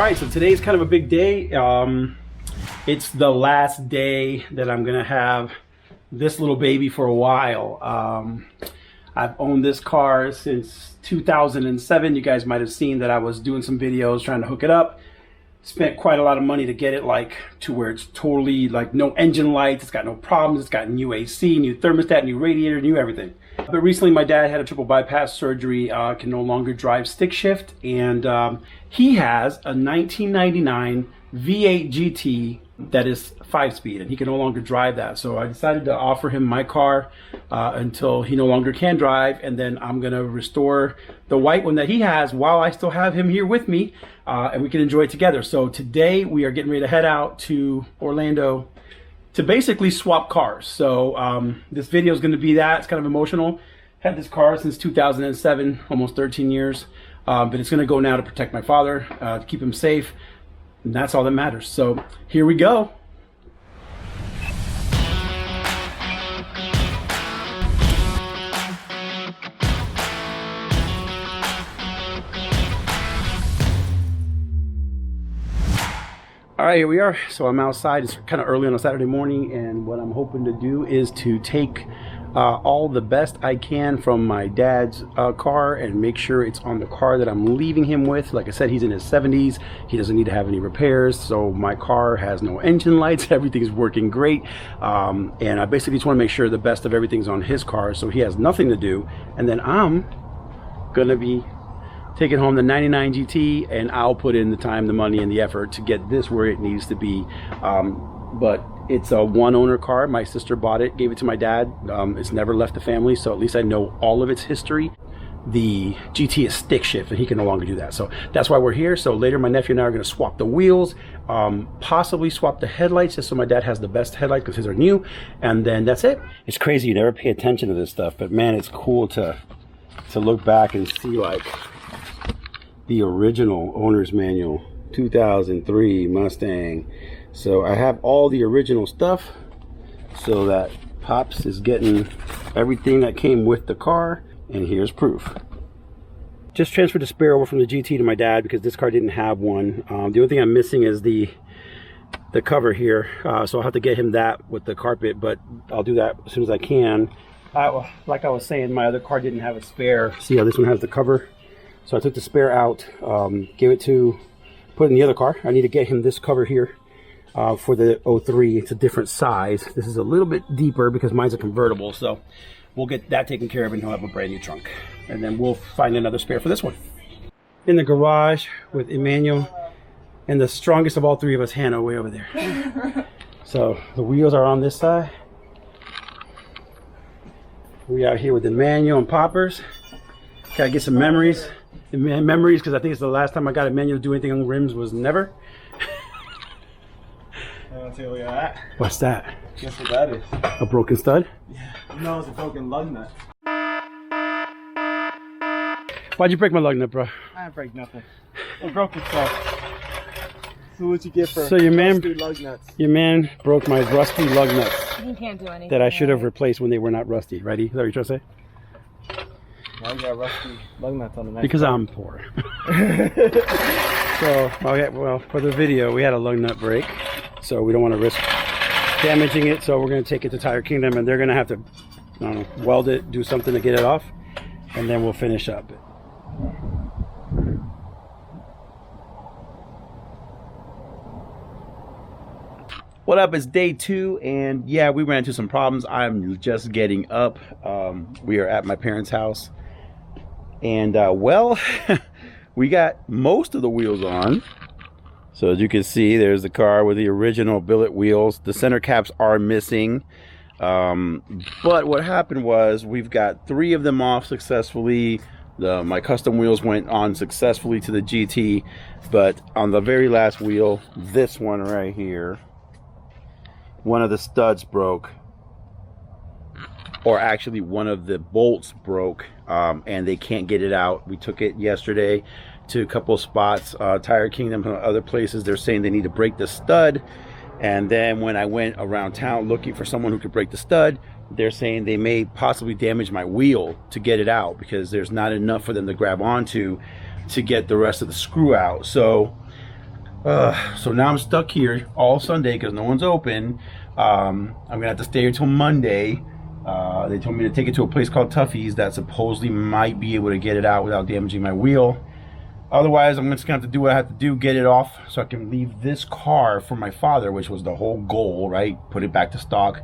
right, so today's kind of a big day. It's the last day that I'm gonna have this little baby for a while. I've owned this car since 2007. You guys might have seen that I was doing some videos trying to hook it up. Spent quite a lot of money to get it to where it's totally no engine lights, it's got no problems, it's got new AC, new thermostat, new radiator, new everything. But recently my dad had a triple bypass surgery, can no longer drive stick shift, and he has a 1999 V8 GT that is 5-speed, and he can no longer drive that. So I decided to offer him my car until he no longer can drive, and then I'm gonna restore the white one that he has while I still have him here with me, and we can enjoy it together. So today we are getting ready to head out to Orlando to basically swap cars. So this video is going to be that. It's kind of emotional. Had this car since 2007, almost 13 years, but it's going to go now to protect my father, to keep him safe, and that's all that matters. So here we go. All right, here we are. So I'm outside. It's kind of early on a Saturday morning, and what I'm hoping to do is to take all the best I can from my dad's car and make sure it's on the car that I'm leaving him with. Like I said, he's in his 70s. He doesn't need to have any repairs, so my car has no engine lights. Everything's working great, and I basically just want to make sure the best of everything's on his car, so he has nothing to do. And then I'm gonna be taking home the 99 GT, and I'll put in the time, the money, and the effort to get this where it needs to be. But it's a one-owner car. My sister bought it, gave it to my dad. It's never left the family, so at least I know all of its history. The GT is stick shift, and he can no longer do that. So that's why we're here. So later, my nephew and I are going to swap the wheels, possibly swap the headlights, just so my dad has the best headlights because his are new. And then that's it. It's crazy. You never pay attention to this stuff, but man, it's cool to look back and see the original owner's manual, 2003 Mustang. So I have all the original stuff, so that Pops is getting everything that came with the car, and here's proof. Just transferred the spare over from the GT to my dad because this car didn't have one. The only thing I'm missing is the cover here, so I'll have to get him that with the carpet, but I'll do that as soon as I can. Like I was saying, my other car didn't have a spare. See how this one has the cover? So I took the spare out, put it in the other car. I need to get him this cover here for the 03. It's a different size. This is a little bit deeper because mine's a convertible. So we'll get that taken care of, and he'll have a brand new trunk. And then we'll find another spare for this one. In the garage with Emmanuel and the strongest of all three of us, Hannah, way over there. So the wheels are on this side. We out here with Emmanuel and Poppers. Gotta get some memories. Because I think it's the last time I got Emmanuel to do anything on the rims was never. I'll take a look at that. What's that? Guess what that is? A broken stud? Yeah. No, it's a broken lug nut. Why'd you break my lug nut, bro? I didn't break nothing. A broken stuff. So what you get for so your man, lug nuts? Your man broke my rusty lug nuts. You can't do anything. That I should have replaced when they were not rusty. Ready? Is that what you're trying to say? Why you got rusty lug nuts on the next Because part? I'm poor. So, well, for the video, we had a lug nut break, so we don't want to risk damaging it. So we're going to take it to Tire Kingdom, and they're going to have to, I don't know, weld it, do something to get it off, and then we'll finish up. What up? It's day 2, and yeah, we ran into some problems. I'm just getting up. We are at my parents' house, and well, we got most of the wheels on. So as you can see, there's the car with the original billet wheels. The center caps are missing, but what happened was we've got 3 of them off successfully. My custom wheels went on successfully to the GT, but on the very last wheel, this one right here, one of the studs broke, or actually one of the bolts broke, and they can't get it out. We took it yesterday to a couple of spots, Tire Kingdom and other places. They're saying they need to break the stud, and then when I went around town looking for someone who could break the stud, they're saying they may possibly damage my wheel to get it out because there's not enough for them to grab onto to get the rest of the screw out. So So now I'm stuck here all Sunday because no one's open. I'm gonna have to stay here till Monday. They told me to take it to a place called Tuffy's that supposedly might be able to get it out without damaging my wheel. Otherwise, I'm just gonna have to do what I have to do, get it off so I can leave this car for my father, which was the whole goal, right? Put it back to stock,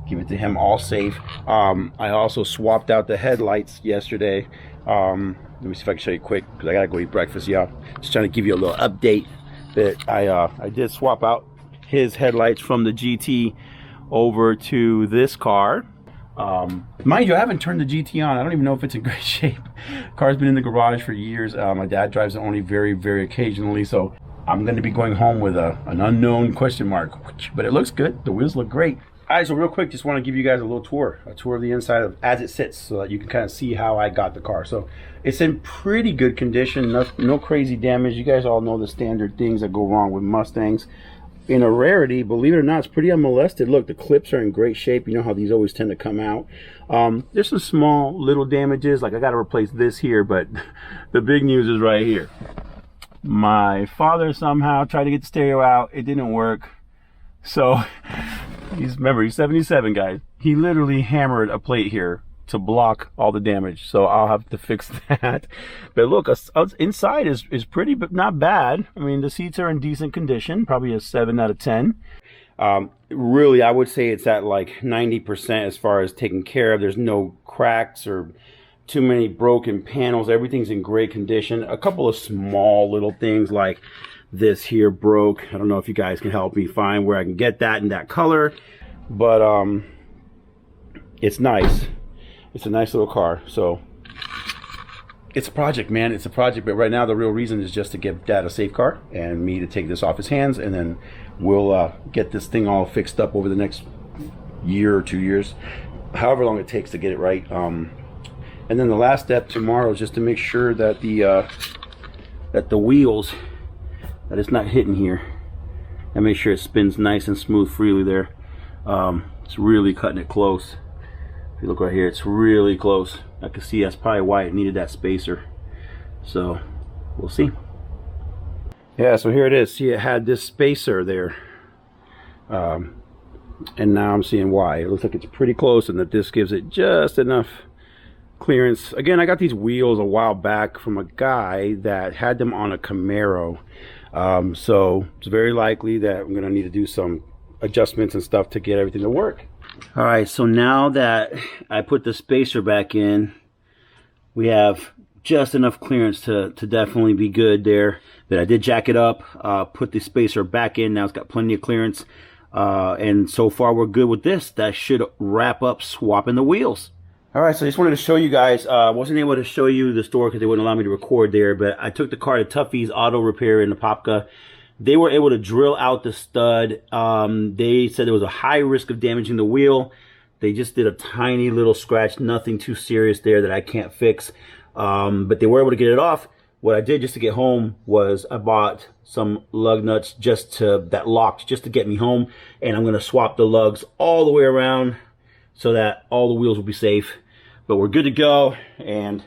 give it to him all safe. I also swapped out the headlights yesterday. Let me see if I can show you quick because I gotta go eat breakfast, y'all. Just trying to give you a little update that I did swap out his headlights from the GT over to this car. Mind you, I haven't turned the GT on. I don't even know if it's in great shape. Car's been in the garage for years. My dad drives it only very, very occasionally, so I'm going to be going home with an unknown question mark. But it looks good. The wheels look great. All right, so real quick, just want to give you guys a little tour of the inside of as it sits, so that you can kind of see how I got the car. So it's in pretty good condition. No crazy damage. You guys all know the standard things that go wrong with Mustangs. In a rarity, believe it or not, it's pretty unmolested. Look, the clips are in great shape. You know how these always tend to come out. There's some small little damages, like I got to replace this here, but the big news is right here. My father somehow tried to get the stereo out. It didn't work. So remember, he's 77, guys. He literally hammered a plate here to block all the damage, so I'll have to fix that. But look, inside is pretty, but not bad. I mean, the seats are in decent condition, probably a 7 out of 10. Really, I would say it's at like 90% as far as taken care of. There's no cracks or too many broken panels. Everything's in great condition. A couple of small little things like this here broke. I don't know if you guys can help me find where I can get that in that color, but it's nice. It's a nice little car. So it's a project, man. It's a project, but right now the real reason is just to give Dad a safe car and me to take this off his hands, and then we'll get this thing all fixed up over the next year or 2 years, however long it takes to get it right. And then the last step tomorrow is just to make sure that the wheels, that it's not hitting here, and make sure it spins nice and smooth freely there. It's really cutting it close. If you look right here, it's really close. I can see that's probably why it needed that spacer. So we'll see. Yeah, so here it is. See, it had this spacer there, and now I'm seeing why. It looks like it's pretty close, and that this gives it just enough clearance. Again, I got these wheels a while back from a guy that had them on a Camaro, so it's very likely that I'm gonna need to do some adjustments and stuff to get everything to work. All right, so now that I put the spacer back in, we have just enough clearance to definitely be good there. But I did jack it up, put the spacer back in. Now it's got plenty of clearance, and so far we're good with this. That should wrap up swapping the wheels. All right, so I just wanted to show you guys. I wasn't able to show you the store because they wouldn't allow me to record there, but I took the car to Tuffy's Auto Repair in Apopka. They were able to drill out the stud. They said there was a high risk of damaging the wheel. They just did a tiny little scratch, nothing too serious there that I can't fix. But they were able to get it off. What I did just to get home was I bought some lug nuts that locked just to get me home. And I'm going to swap the lugs all the way around so that all the wheels will be safe. But we're good to go, and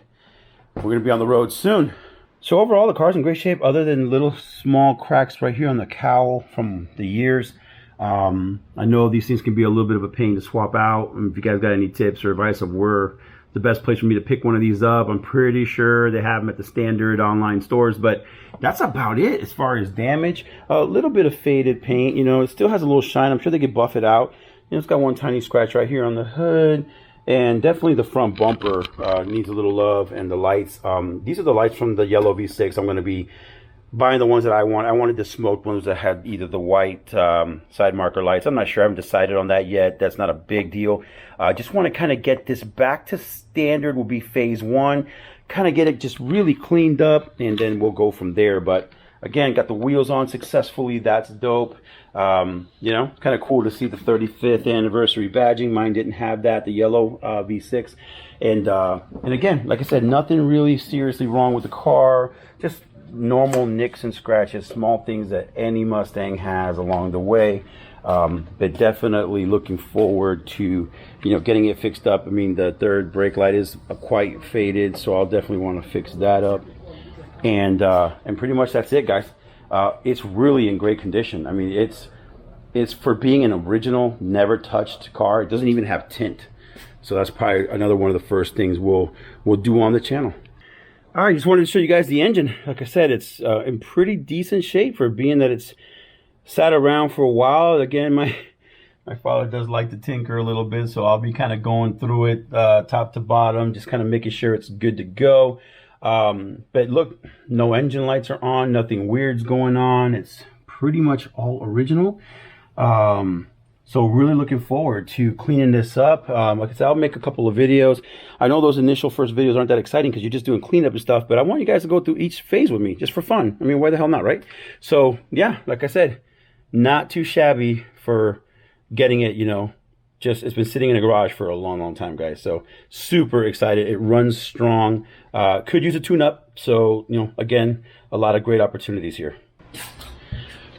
we're going to be on the road soon. So overall, the car's in great shape, other than little small cracks right here on the cowl from the years. I know these things can be a little bit of a pain to swap out. If you guys got any tips or advice of where the best place for me to pick one of these up, I'm pretty sure they have them at the standard online stores, but that's about it as far as damage. A little bit of faded paint, you know, it still has a little shine. I'm sure they could buff it out. You know, it's got one tiny scratch right here on the hood. And definitely the front bumper needs a little love, and the lights. These are the lights from the yellow V6. I'm going to be buying the ones that I want. I wanted the smoked ones that had either the white side marker lights. I'm not sure. I haven't decided on that yet. That's not a big deal. I just want to kind of get this back to standard. Will be phase one. Kind of get it just really cleaned up, and then we'll go from there. But again, got the wheels on successfully. That's dope. You know, kind of cool to see the 35th anniversary badging. Mine didn't have that, the yellow V6. And again, like I said, nothing really seriously wrong with the car. Just normal nicks and scratches, small things that any Mustang has along the way. But definitely looking forward to, you know, getting it fixed up. I mean, the third brake light is quite faded, so I'll definitely want to fix that up. And pretty much that's it, guys. It's really in great condition. I mean, it's for being an original, never touched car. It doesn't even have tint. So that's probably another one of the first things we'll do on the channel. All right, just wanted to show you guys the engine. Like I said, it's in pretty decent shape for being that it's sat around for a while. Again, my father does like to tinker a little bit, so I'll be kind of going through it top to bottom, just kind of making sure it's good to go. But look, no engine lights are on, nothing weird's going on. It's pretty much all original. So really looking forward to cleaning this up. Like I said, I'll make a couple of videos. I know those initial first videos aren't that exciting because you're just doing cleanup and stuff, but I want you guys to go through each phase with me just for fun. I mean, why the hell not, right? So yeah, like I said, not too shabby for getting it, you know, just, it's been sitting in a garage for a long time, guys. So super excited. It runs strong. Could use a tune-up. So, you know, again, a lot of great opportunities here.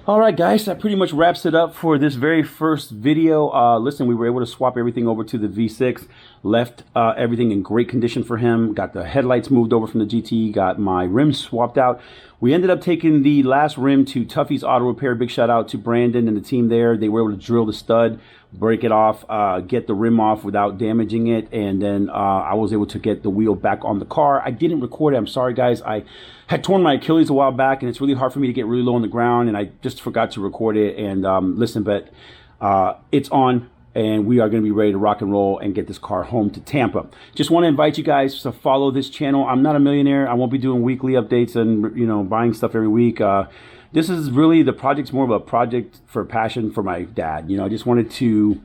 All right, guys, that pretty much wraps it up for this very first video. Listen, we were able to swap everything over to the V6, left everything in great condition for him, got the headlights moved over from the GT, got my rims swapped out. We ended up taking the last rim to Tuffy's Auto Repair. Big shout out to Brandon and the team there. They were able to drill the stud, break it off, get the rim off without damaging it, and then I was able to get the wheel back on the car. I didn't record it. I'm sorry, guys. I had torn my Achilles a while back, and it's really hard for me to get really low on the ground, and I just forgot to record it. And listen, but it's on, and we are going to be ready to rock and roll and get this car home to Tampa. Just want to invite you guys to follow this channel. I'm not a millionaire. I won't be doing weekly updates and, you know, buying stuff every week. This is really, the project's more of a project for passion for my dad. You know, I just wanted to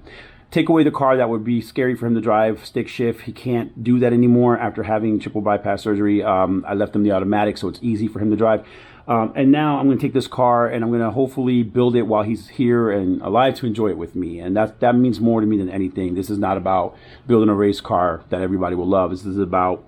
take away the car that would be scary for him to drive, stick shift. He can't do that anymore after having triple bypass surgery. I left him the automatic, so it's easy for him to drive. And now I'm going to take this car and I'm going to hopefully build it while he's here and alive to enjoy it with me. And that means more to me than anything. This is not about building a race car that everybody will love. This is about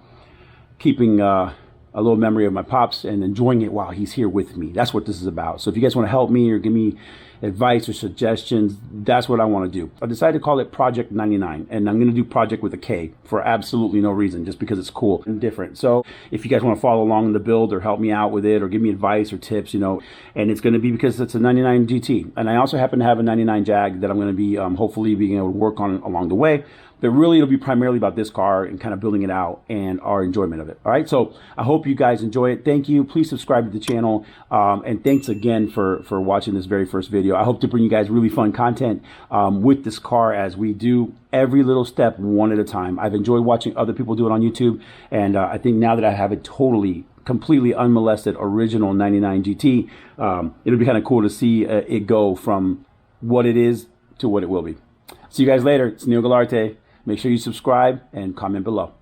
keeping a little memory of my pops and enjoying it while he's here with me. That's what this is about. So if you guys want to help me or give me advice or suggestions, that's what I want to do. I decided to call it Project 99, and I'm going to do project with a K for absolutely no reason, just because it's cool and different. So if you guys want to follow along in the build or help me out with it or give me advice or tips, you know, and it's going to be because it's a 99 GT. And I also happen to have a 99 Jag that I'm going to be hopefully being able to work on along the way. But really, it'll be primarily about this car and kind of building it out and our enjoyment of it. All right, so I hope you guys enjoy it. Thank you. Please subscribe to the channel. And thanks again for watching this very first video. I hope to bring you guys really fun content with this car as we do every little step one at a time. I've enjoyed watching other people do it on YouTube. And I think now that I have a completely unmolested original 99 GT, it'll be kind of cool to see it go from what it is to what it will be. See you guys later. It's Neil Galarte. Make sure you subscribe and comment below.